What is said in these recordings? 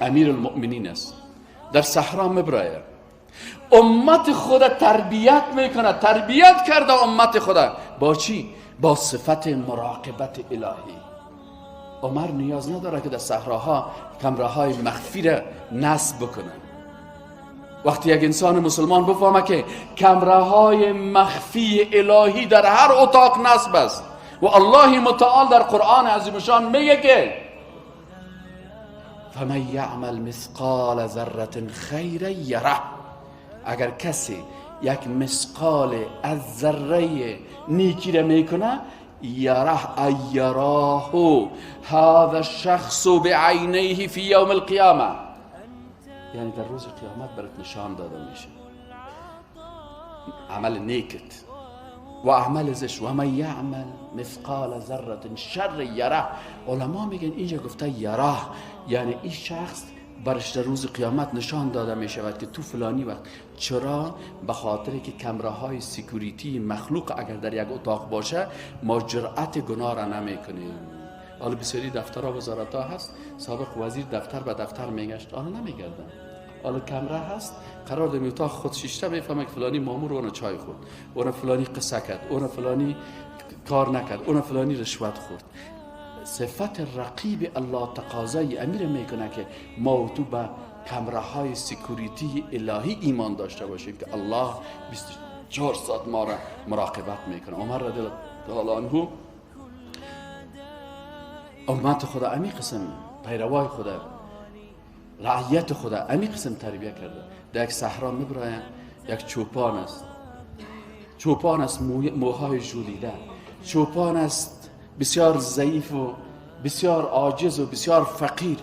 امیر المؤمنین است، در صحرا میبراید، امت خود تربیت میکنه، تربیت کرده امت خود با چی؟ با صفت مراقبت الهی. عمر نیاز نداره که در صحراها کمره‌های مخفی را نصب بکنه. وقتی یک انسان مسلمان بفهمه که کمره‌های مخفی الهی در هر اتاق نصب است و الله متعال در قرآن عظیم شان میگه که فمن یعمل مثقال ذره خیرا یره، اگر کسی یک مثقال از ذره نیکی را میکنه، یره ایراه هذا الشخص بعینیه فی یوم القیامه، یعنی در روز قیامت برات نشان داده میشه عمل نیکت و عمل زش. و من یعمل مثقال ذره شر یره. علما میگن اینجا گفته یره یعنی این شخص برش در روز قیامت نشان داده می شود که تو فلانی وقت. چرا؟ به خاطری که کمره‌های سکیوریتی مخلوق اگر در یک اتاق باشه ما جرأت گناه را نمی کنیم. حالا بسیاری دفترها و وزارت‌ها هست، سابق وزیر دفتر به دفتر میگشت، حالا نمیگردن. حالا کمره هست، قرار در اتاق خود شیشته میفهمه که فلانی مامور اون چای خورد، اون فلانی قصه کرد، اون فلانی کار نکرد، اون فلانی رشوت خورد. صفت رقیب الله تقاضای امیر میکنه که ما تو به کمره های سکیوریتی الهی ایمان داشته باشیم که الله 24 ساعت ما را مراقبت میکنه. عمر رضی الله عنه امت خدا امی قسم پیروای خدا رعیت خدا امی قسم تربیه کرده. در یک صحرا میبراین، یک چوپان است، چوپان است موهای ژولیده، چوپان است بسیار ضعیف و بسیار عاجز و بسیار فقیر،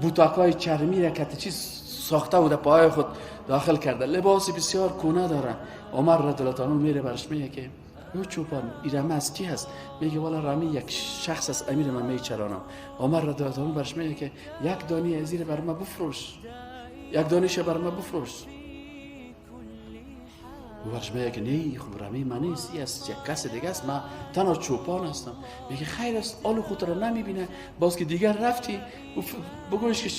بوتاکای چرمی را که چیز ساخته و در پای خود داخل کرده، لباس بسیار کهنه داره. عمر رضی الله عنه میره برش میگه که او چوپان این رمه از کی هست؟ میگه والا رمه یک شخص از امیر من میچرانم. عمر رضی الله عنه برش میگه که یک دانه از این بر من بفروش، یک دانش بر من بفروش. او برش میگه که نه خب رمه من نیست، این از یک کس دیگه است، من تنها چوپان هستم. میگه خیر است، آلو خود را نمیبینه، باز که دیگر رفتی بگویش که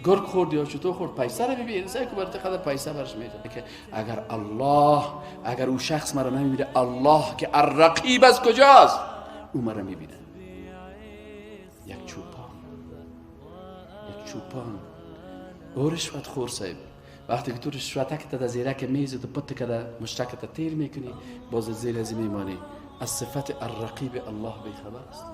گرگ خورد یا چطور خورد، پیسه رو ببین، سعی که برات قدر پیسه برش میده که اگر الله، اگر او شخص مرا نمیبینه، الله که الرقیب از کجاست؟ او مرا میبینه. یک چوپان او رشوت خور صاحب، وقتی که تو رشوتک تا زیرک میز تو پت کده مشتکت تیر میکنی، باز زیر از میمانی. از صفت الرقیب الله بیخبر است،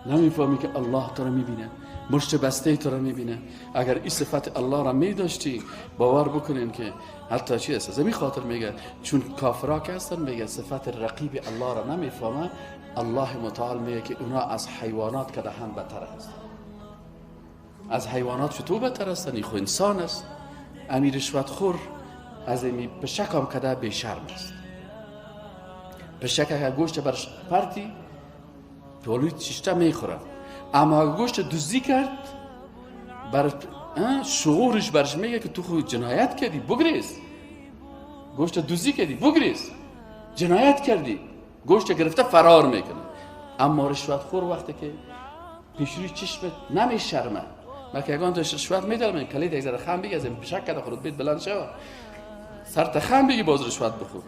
نمیفهمی که الله تو را میبینه، مشت بسته تو را میبینه. اگر این صفت الله را میداشتی باور بکنین که حتی چی است. از این خاطر میگه چون کافرها که هستن میگه صفت رقیب الله را نمیفهمه، الله متعال میگه که اونا از حیوانات که هم بتر هستن. از حیوانات چطور بتر هستن؟ این خو انسان است. امیر رشوت خور از این پشک هم کده بی شرم است. پشک اگر گوشت برش پرتی تولید چشته میخوره، اما اگر گوشت دزدی کرد بر شعورش برش میگه که تو خود جنایت کردی بگریز، گوشت دزدی کردی بگریز، جنایت کردی، گوشت گرفته فرار میکنه. اما رشوت خور وقتی که پیشروی چشمت نمیشرمه، بلکه یگان تو رشوت میدارم کلید یک ذره خم بگی از این پشک کده خورد بیت بلند شو، سر تا خم بگی باز رشوت بخور.